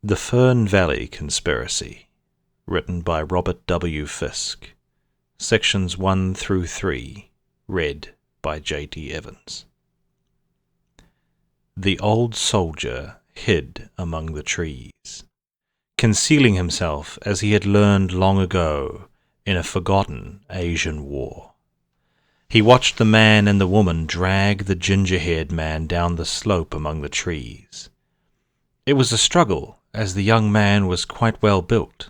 The Fern Valley Conspiracy, written by Robert W Fisk, Sections 1 through 3, read by J.D. Evans. The old soldier hid among the trees, concealing himself as he had learned long ago in a forgotten Asian war. He watched the man and the woman drag the ginger-haired man down the slope among the trees. It was a struggle, as the young man was quite well built,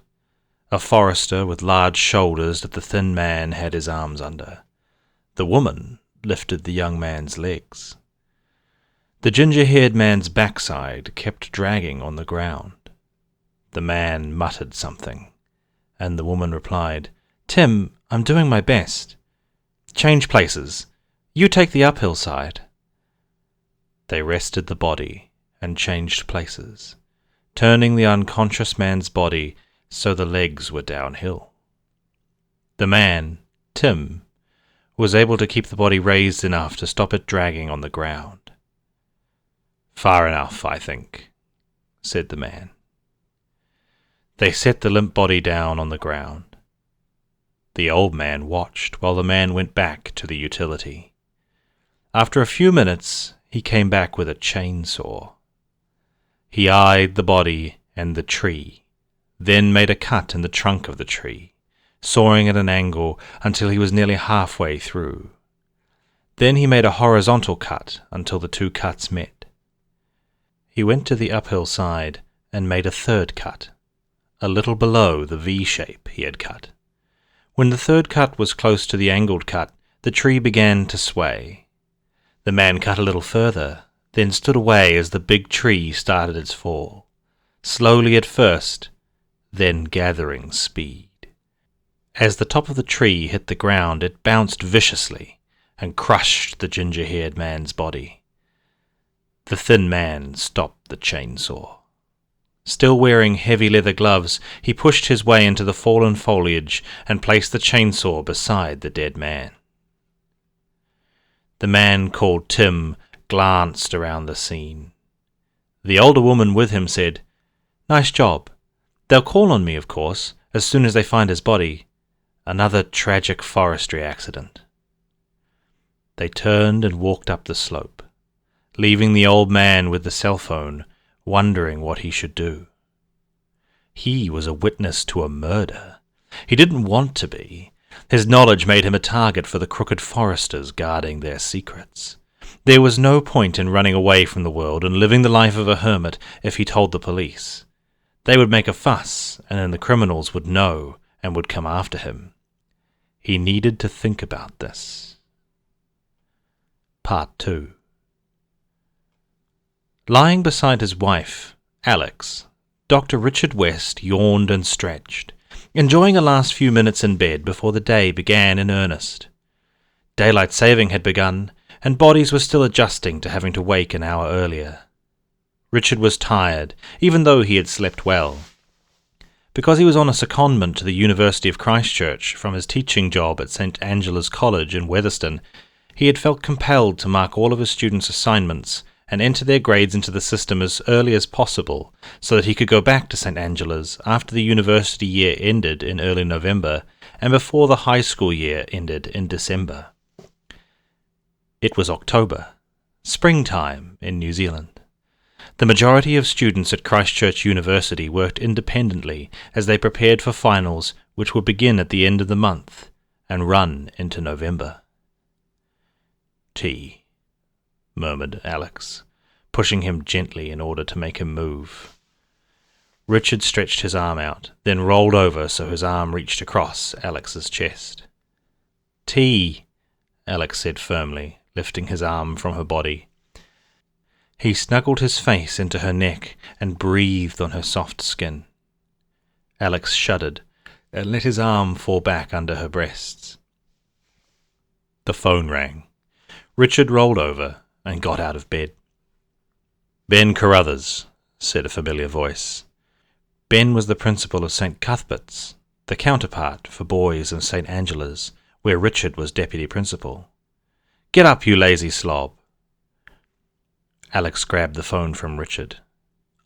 a forester with large shoulders that the thin man had his arms under. The woman lifted the young man's legs. The ginger-haired man's backside kept dragging on the ground. The man muttered something, and the woman replied, "Tim, I'm doing my best. Change places. You take the uphill side." They rested the body and changed places, turning the unconscious man's body so the legs were downhill. The man, Tim, was able to keep the body raised enough to stop it dragging on the ground. "Far enough, I think," said the man. They set the limp body down on the ground. The old man watched while the man went back to the utility. After a few minutes, he came back with a chainsaw. He eyed the body and the tree, then made a cut in the trunk of the tree, sawing at an angle until he was nearly halfway through. Then he made a horizontal cut until the two cuts met. He went to the uphill side and made a third cut, a little below the V shape he had cut. When the third cut was close to the angled cut, the tree began to sway. The man cut a little further, then stood away as the big tree started its fall, slowly at first, then gathering speed. As the top of the tree hit the ground, it bounced viciously and crushed the ginger-haired man's body. The thin man stopped the chainsaw. Still wearing heavy leather gloves, he pushed his way into the fallen foliage and placed the chainsaw beside the dead man. The man called Tim glanced around the scene. The older woman with him said, "Nice job. They'll call on me, of course, as soon as they find his body. Another tragic forestry accident." They turned and walked up the slope, leaving the old man with the cell phone, wondering what he should do. He was a witness to a murder. He didn't want to be. His knowledge made him a target for the crooked foresters guarding their secrets. There was no point in running away from the world and living the life of a hermit if he told the police. They would make a fuss, and then the criminals would know and would come after him. He needed to think about this. Part 2. Lying beside his wife, Alex, Dr. Richard West yawned and stretched, enjoying a last few minutes in bed before the day began in earnest. Daylight saving had begun, and bodies were still adjusting to having to wake an hour earlier. Richard was tired, even though he had slept well. Because he was on a secondment to the University of Christchurch from his teaching job at St. Angela's College in Weatherston, he had felt compelled to mark all of his students' assignments and enter their grades into the system as early as possible so that he could go back to St. Angela's after the university year ended in early November and before the high school year ended in December. It was October, springtime in New Zealand. The majority of students at Christchurch University worked independently as they prepared for finals which would begin at the end of the month and run into November. "Tea," murmured Alex, pushing him gently in order to make him move. Richard stretched his arm out, then rolled over so his arm reached across Alex's chest. "Tea," Alex said firmly, lifting his arm from her body. He snuggled his face into her neck and breathed on her soft skin. Alex shuddered and let his arm fall back under her breasts. The phone rang. Richard rolled over and got out of bed. "Ben Carruthers," said a familiar voice. Ben was the principal of St. Cuthbert's, the counterpart for boys in St. Angela's, where Richard was deputy principal. "Get up, you lazy slob." Alex grabbed the phone from Richard.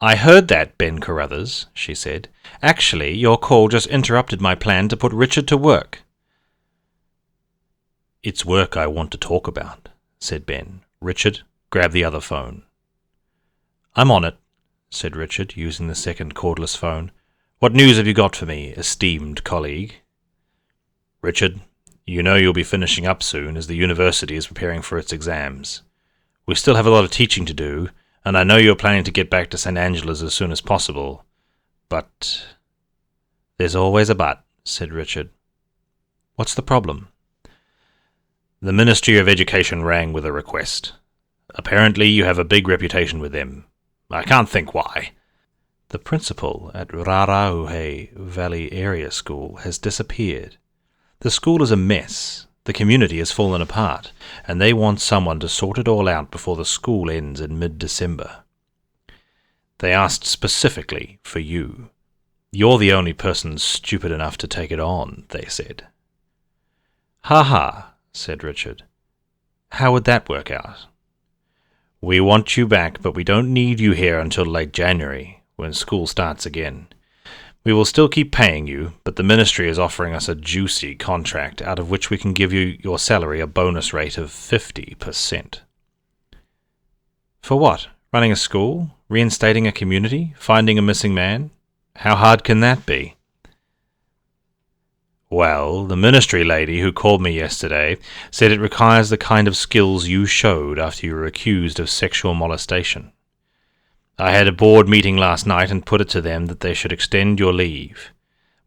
"I heard that, Ben Carruthers," she said. "Actually, your call just interrupted my plan to put Richard to work." "It's work I want to talk about," said Ben. "Richard, grab the other phone." "I'm on it," said Richard, using the second cordless phone. "What news have you got for me, esteemed colleague?" "Richard, you know you'll be finishing up soon, as the university is preparing for its exams. We still have a lot of teaching to do, and I know you're planning to get back to St. Angela's as soon as possible. But—" "There's always a but," said Richard. "What's the problem?" "The Ministry of Education rang with a request. Apparently you have a big reputation with them. I can't think why. The principal at Aotearoa Valley Area School has disappeared. The school is a mess. The community has fallen apart, and they want someone to sort it all out before the school ends in mid-December. They asked specifically for you. You're the only person stupid enough to take it on, they said." "Ha ha," said Richard. "How would that work out?" "We want you back, but we don't need you here until late January, when school starts again. We will still keep paying you, but the ministry is offering us a juicy contract out of which we can give you your salary a bonus rate of 50%. "For what? Running a school? Reinstating a community? Finding a missing man? How hard can that be?" "Well, the ministry lady who called me yesterday said it requires the kind of skills you showed after you were accused of sexual molestation. I had a board meeting last night and put it to them that they should extend your leave.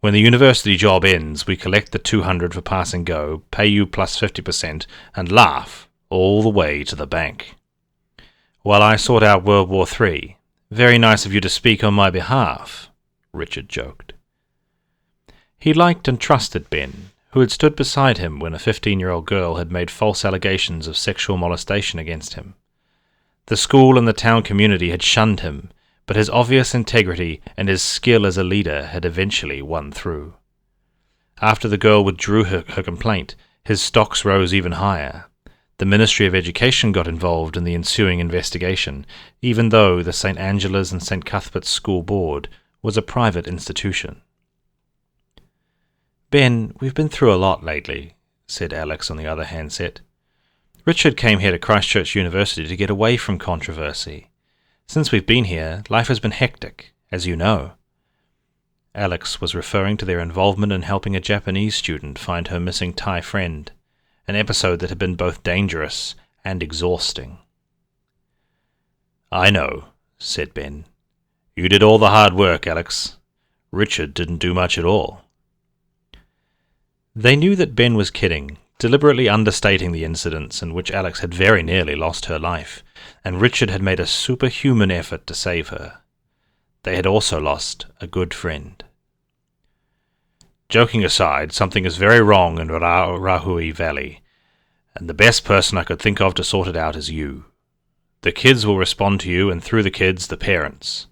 When the university job ends, we collect the $200 for pass and go, pay you plus 50%, and laugh all the way to the bank. While I sort out World War III. Very nice of you to speak on my behalf," Richard joked. He liked and trusted Ben, who had stood beside him when a 15-year-old girl had made false allegations of sexual molestation against him. The school and the town community had shunned him, but his obvious integrity and his skill as a leader had eventually won through. After the girl withdrew her complaint, his stocks rose even higher. The Ministry of Education got involved in the ensuing investigation, even though the St. Angela's and St. Cuthbert's School Board was a private institution. "Ben, we've been through a lot lately," said Alex on the other handset. "Richard came here to Christchurch University to get away from controversy. Since we've been here, life has been hectic, as you know." Alex was referring to their involvement in helping a Japanese student find her missing Thai friend, an episode that had been both dangerous and exhausting. "I know," said Ben. "You did all the hard work, Alex. Richard didn't do much at all." They knew that Ben was kidding, deliberately understating the incidents in which Alex had very nearly lost her life, and Richard had made a superhuman effort to save her. They had also lost a good friend. "Joking aside, something is very wrong in Aotearoa Valley, and the best person I could think of to sort it out is you. The kids will respond to you, and through the kids, the parents.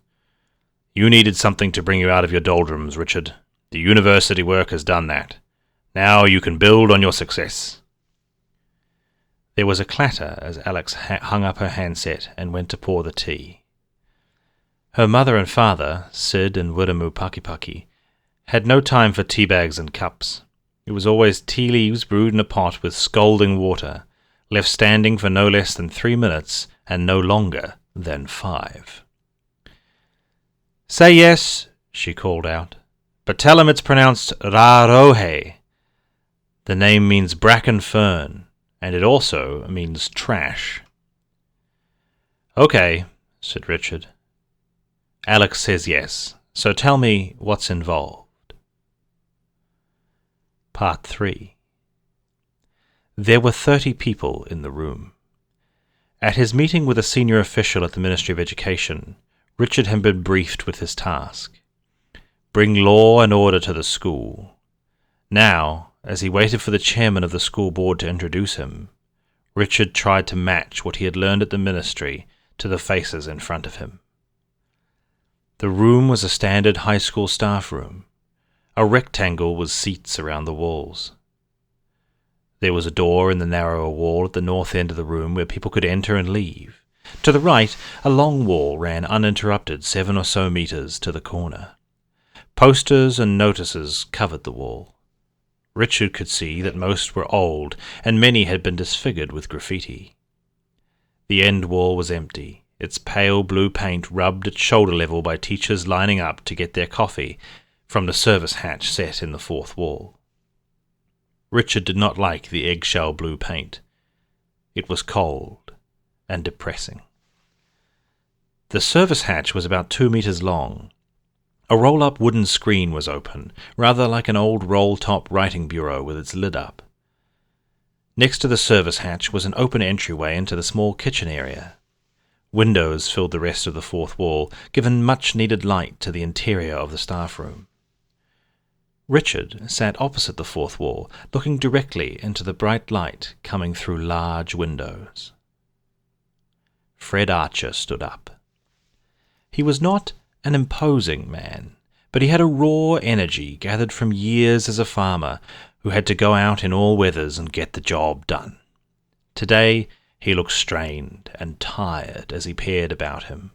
You needed something to bring you out of your doldrums, Richard. The university work has done that. Now you can build on your success." There was a clatter as Alex hung up her handset and went to pour the tea. Her mother and father, Sid and Wiremu Pakipaki, had no time for tea bags and cups. It was always tea leaves brewed in a pot with scalding water, left standing for no less than 3 minutes and no longer than 5. "Say yes," she called out, "but tell him it's pronounced Rarohe. The name means bracken fern, and it also means trash." "Okay," said Richard. "Alex says yes, so tell me what's involved." Part 3. There were 30 people in the room. At his meeting with a senior official at the Ministry of Education, Richard had been briefed with his task. Bring law and order to the school. Now, as he waited for the chairman of the school board to introduce him, Richard tried to match what he had learned at the ministry to the faces in front of him. The room was a standard high school staff room, a rectangle with seats around the walls. There was a door in the narrower wall at the north end of the room where people could enter and leave, To the right, a long wall ran uninterrupted 7 or so metres to the corner. Posters and notices covered the wall. Richard could see that most were old, and many had been disfigured with graffiti. The end wall was empty, its pale blue paint rubbed at shoulder level by teachers lining up to get their coffee from the service hatch set in the fourth wall. Richard did not like the eggshell blue paint. It was cold and depressing. The service hatch was about 2 metres long. A roll-up wooden screen was open, rather like an old roll-top writing bureau with its lid up. Next to the service hatch was an open entryway into the small kitchen area. Windows filled the rest of the fourth wall, giving much-needed light to the interior of the staff room. Richard sat opposite the fourth wall, looking directly into the bright light coming through large windows. Fred Archer stood up. He was not an imposing man, but he had a raw energy gathered from years as a farmer who had to go out in all weathers and get the job done. Today he looked strained and tired as he peered about him.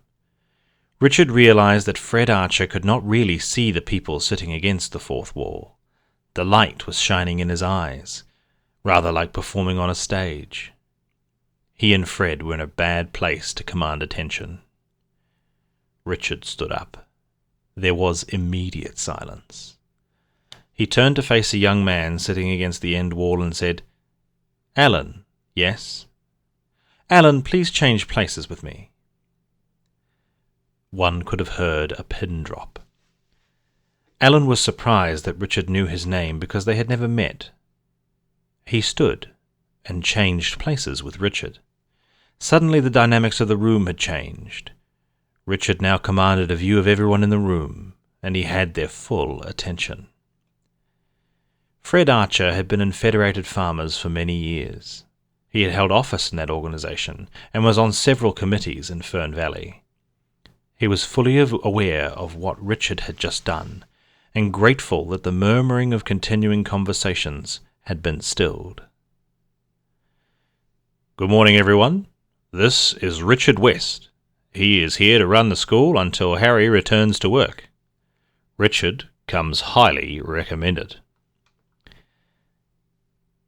Richard realized that Fred Archer could not really see the people sitting against the fourth wall. The light was shining in his eyes, rather like performing on a stage. He and Fred were in a bad place to command attention. Richard stood up. There was immediate silence. He turned to face a young man sitting against the end wall and said, "Alan, yes? Alan, please change places with me." One could have heard a pin drop. Alan was surprised that Richard knew his name because they had never met. He stood and changed places with Richard. Suddenly the dynamics of the room had changed. Richard now commanded a view of everyone in the room, and he had their full attention. Fred Archer had been in Federated Farmers for many years. He had held office in that organization and was on several committees in Fern Valley. He was fully aware of what Richard had just done, and grateful that the murmuring of continuing conversations had been stilled. "Good morning, everyone. This is Richard West. He is here to run the school until Harry returns to work. Richard comes highly recommended."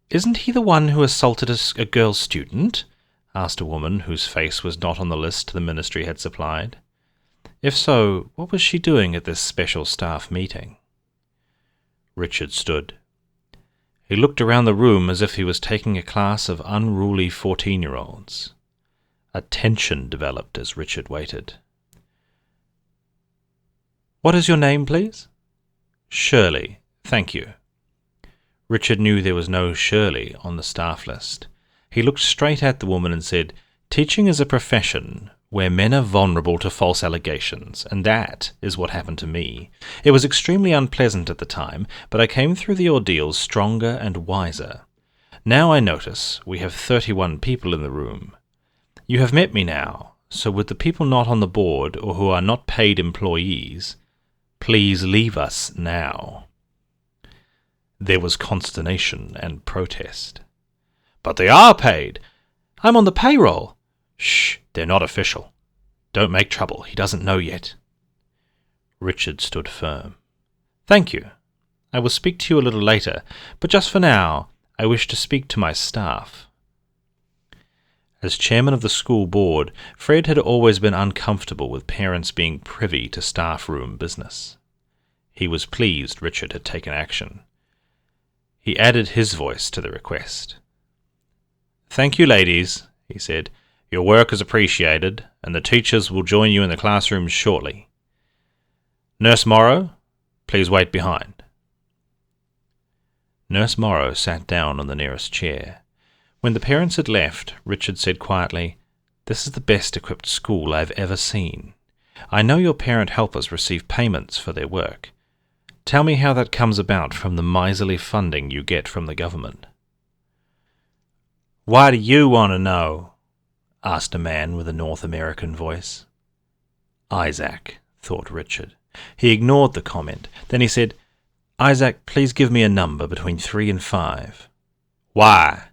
"Isn't he the one who assaulted a girl student?" asked a woman whose face was not on the list the ministry had supplied. If so, what was she doing at this special staff meeting? Richard stood. He looked around the room as if he was taking a class of unruly 14-year-olds. A tension developed as Richard waited. "What is your name, please?" "Shirley, thank you." Richard knew there was no Shirley on the staff list. He looked straight at the woman and said, "Teaching is a profession where men are vulnerable to false allegations, and that is what happened to me. It was extremely unpleasant at the time, but I came through the ordeal stronger and wiser. Now I notice we have 31 people in the room. You have met me now, so with the people not on the board or who are not paid employees, please leave us now." There was consternation and protest. "But they are paid. I'm on the payroll." "Shh, they're not official. Don't make trouble, he doesn't know yet." Richard stood firm. "Thank you. I will speak to you a little later, but just for now, I wish to speak to my staff." As chairman of the school board, Fred had always been uncomfortable with parents being privy to staff room business. He was pleased Richard had taken action. He added his voice to the request. "Thank you, ladies," he said. "Your work is appreciated, and the teachers will join you in the classrooms shortly. Nurse Morrow, please wait behind." Nurse Morrow sat down on the nearest chair. When the parents had left, Richard said quietly, "This is the best equipped school I have ever seen. I know your parent helpers receive payments for their work. Tell me how that comes about from the miserly funding you get from the government." "Why do you want to know?" asked a man with a North American voice. "Isaac," thought Richard. He ignored the comment. Then he said, "Isaac, please give me a number between 3 and 5. "Why?"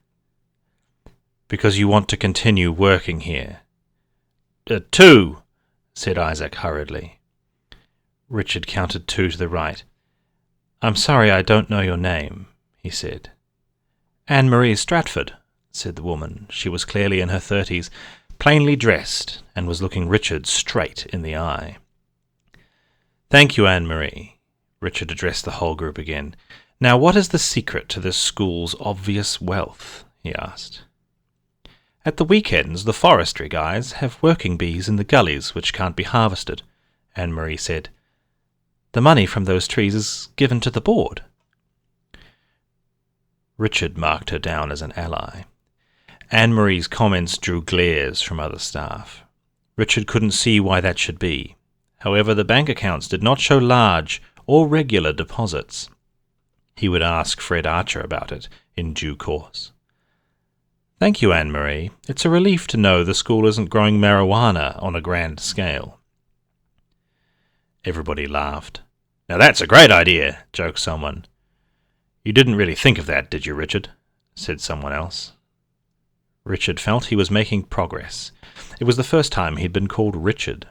"Because you want to continue working here." 2, said Isaac hurriedly. Richard counted 2 to the right. I'm sorry I don't know your name, he said. Anne-Marie Stratford, said the woman. She was clearly in her 30s, plainly dressed, and was looking Richard straight in the eye. Thank you, Anne-Marie. Richard addressed the whole group again. Now, what is the secret to this school's obvious wealth? He asked. At the weekends, the forestry guys have working bees in the gullies which can't be harvested, Anne-Marie said. The money from those trees is given to the board. Richard marked her down as an ally. Anne-Marie's comments drew glares from other staff. Richard couldn't see why that should be. However, the bank accounts did not show large or regular deposits. He would ask Fred Archer about it in due course. Thank you, Anne-Marie. It's a relief to know the school isn't growing marijuana on a grand scale. Everybody laughed. Now that's a great idea, joked someone. You didn't really think of that, did you, Richard? Said someone else. Richard felt he was making progress. It was the first time he'd been called Richard.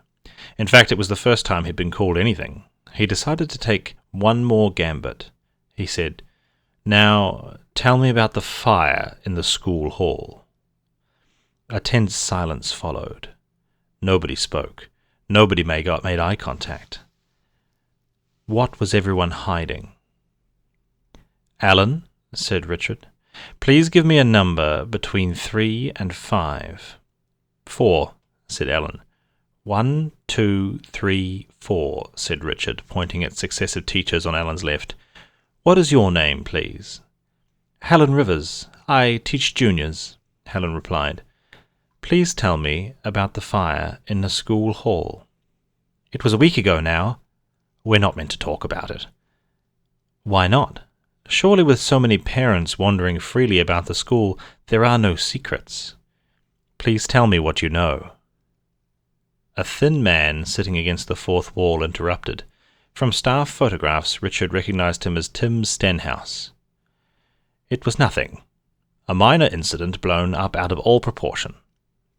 In fact, it was the first time he'd been called anything. He decided to take one more gambit. He said, Now, tell me about the fire in the school hall. A tense silence followed. Nobody spoke. Nobody made eye contact. What was everyone hiding? Alan, said Richard, please give me a number between 3 and 5. 4, said Alan. 1, 2, 3, 4, said Richard, pointing at successive teachers on Alan's left. What is your name, please? Helen Rivers. I teach juniors, Helen replied. Please tell me about the fire in the school hall. It was a week ago now. We're not meant to talk about it. Why not? Surely with so many parents wandering freely about the school, there are no secrets. Please tell me what you know. A thin man sitting against the fourth wall interrupted. From staff photographs, Richard recognized him as Tim Stenhouse. It was nothing. A minor incident blown up out of all proportion.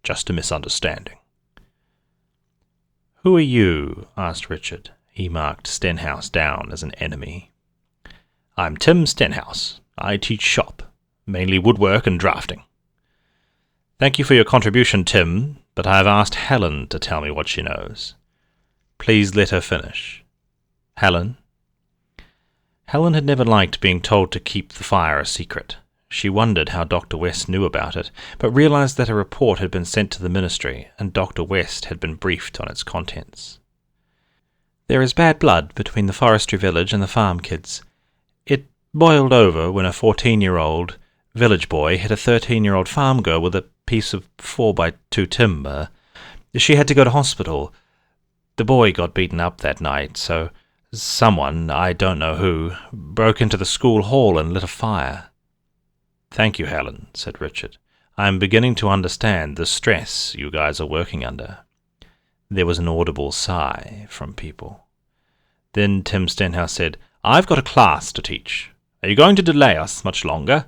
Just a misunderstanding. Who are you? Asked Richard. He marked Stenhouse down as an enemy. I'm Tim Stenhouse. I teach shop, mainly woodwork and drafting. Thank you for your contribution, Tim, but I have asked Helen to tell me what she knows. Please let her finish. Helen? Helen had never liked being told to keep the fire a secret. She wondered how Dr. West knew about it, but realized that a report had been sent to the ministry, and Dr. West had been briefed on its contents. There is bad blood between the forestry village and the farm kids. It boiled over when a 14-year-old village boy hit a 13-year-old farm girl with a piece of 4x2 timber. She had to go to hospital. The boy got beaten up that night, so someone, I don't know who, broke into the school hall and lit a fire. Thank you, Helen, said Richard. I am beginning to understand the stress you guys are working under. There was an audible sigh from people. Then Tim Stenhouse said, I've got a class to teach. Are you going to delay us much longer?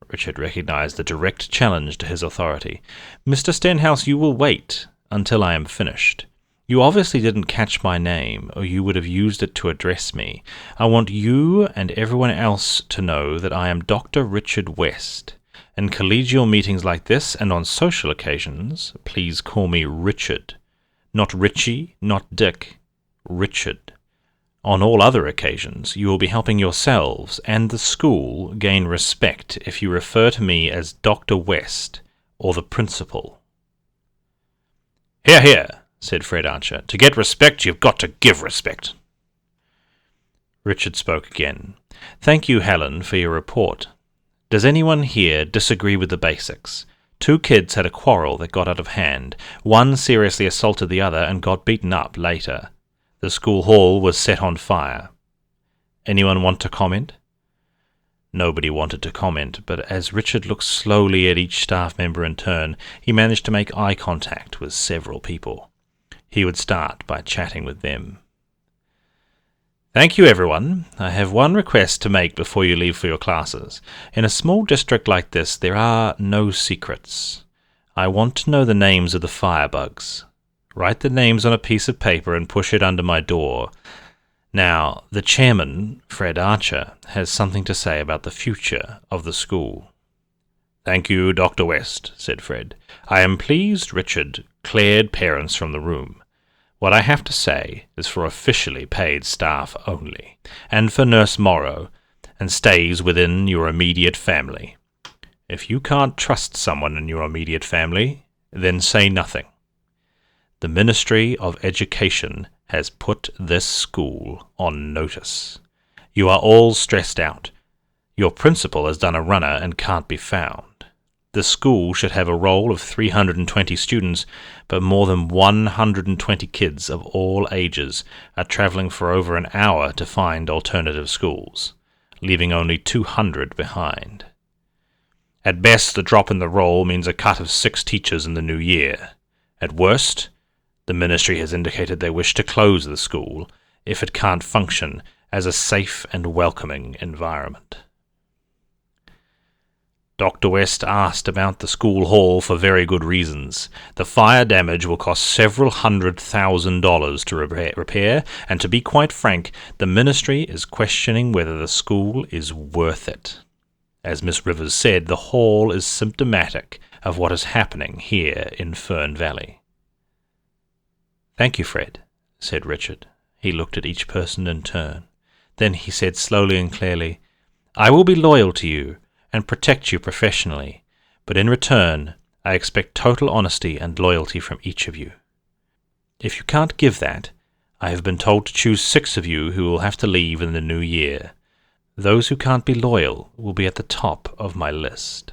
Richard recognized the direct challenge to his authority. Mr. Stenhouse, you will wait until I am finished. You obviously didn't catch my name, or you would have used it to address me. I want you and everyone else to know that I am Dr. Richard West. In collegial meetings like this and on social occasions, please call me Richard. Not Richie, not Dick. Richard. On all other occasions, you will be helping yourselves and the school gain respect if you refer to me as Dr. West or the principal. Hear, hear, said Fred Archer. To get respect, you've got to give respect. Richard spoke again. Thank you, Helen, for your report. Does anyone here disagree with the basics? 2 kids had a quarrel that got out of hand. One seriously assaulted the other and got beaten up later. The school hall was set on fire. Anyone want to comment? Nobody wanted to comment, but as Richard looked slowly at each staff member in turn, he managed to make eye contact with several people. He would start by chatting with them. Thank you, everyone. I have one request to make before you leave for your classes. In a small district like this, there are no secrets. I want to know the names of the firebugs. Write the names on a piece of paper and push it under my door. Now, the chairman, Fred Archer, has something to say about the future of the school." "Thank you, Dr. West," said Fred. "I am pleased Richard cleared parents from the room. What I have to say is for officially paid staff only, and for Nurse Morrow, and stays within your immediate family. If you can't trust someone in your immediate family, then say nothing. The Ministry of Education has put this school on notice. You are all stressed out. Your principal has done a runner and can't be found. The school should have a roll of 320 students, but more than 120 kids of all ages are traveling for over an hour to find alternative schools, leaving only 200 behind. At best, the drop in the roll means a cut of 6 teachers in the new year. At worst, the ministry has indicated they wish to close the school if it can't function as a safe and welcoming environment." Dr. West asked about the school hall for very good reasons. The fire damage will cost several $100,000 to repair, and to be quite frank, the ministry is questioning whether the school is worth it. As Miss Rivers said, the hall is symptomatic of what is happening here in Fern Valley. "Thank you, Fred," said Richard. He looked at each person in turn. Then he said slowly and clearly, "I will be loyal to you and protect you professionally, but in return I expect total honesty and loyalty from each of you. If you can't give that, I have been told to choose 6 of you who will have to leave in the new year. Those who can't be loyal will be at the top of my list.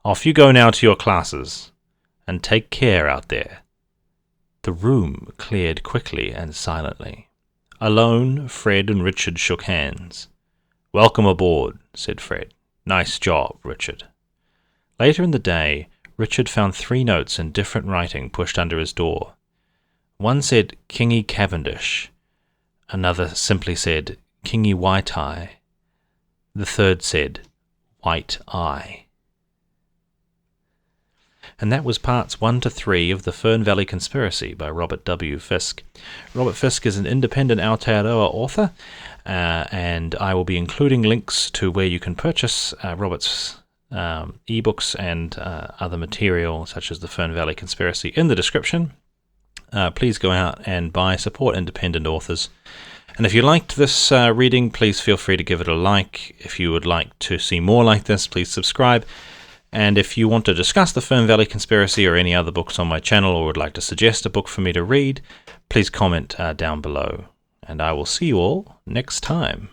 Off you go now to your classes, and take care out there." The room cleared quickly and silently. Alone, Fred and Richard shook hands. "Welcome aboard," said Fred. "Nice job, Richard." Later in the day, Richard found 3 notes in different writing pushed under his door. One said Kingy Cavendish. Another simply said Kingy White-Eye. The third said White Eye. And that was parts 1 to 3 of the Fern Valley Conspiracy by Robert W. Fisk. Robert Fisk is an independent Aotearoa author, and I will be including links to where you can purchase Robert's ebooks and other material, such as the Fern Valley Conspiracy, in the description. Please go out and support independent authors. And if you liked this reading, please feel free to give it a like. If you would like to see more like this, please subscribe. And if you want to discuss the Fern Valley Conspiracy or any other books on my channel, or would like to suggest a book for me to read, please comment down below. And I will see you all next time.